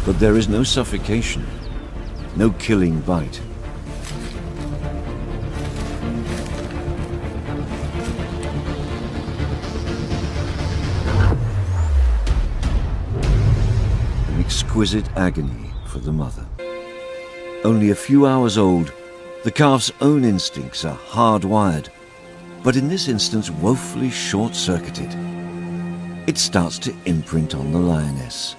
But there is no suffocation, no killing bite. An exquisite agony for the mother. Only a few hours old, the calf's own instincts are hardwired, but in this instance woefully short-circuited. It starts to imprint on the lioness.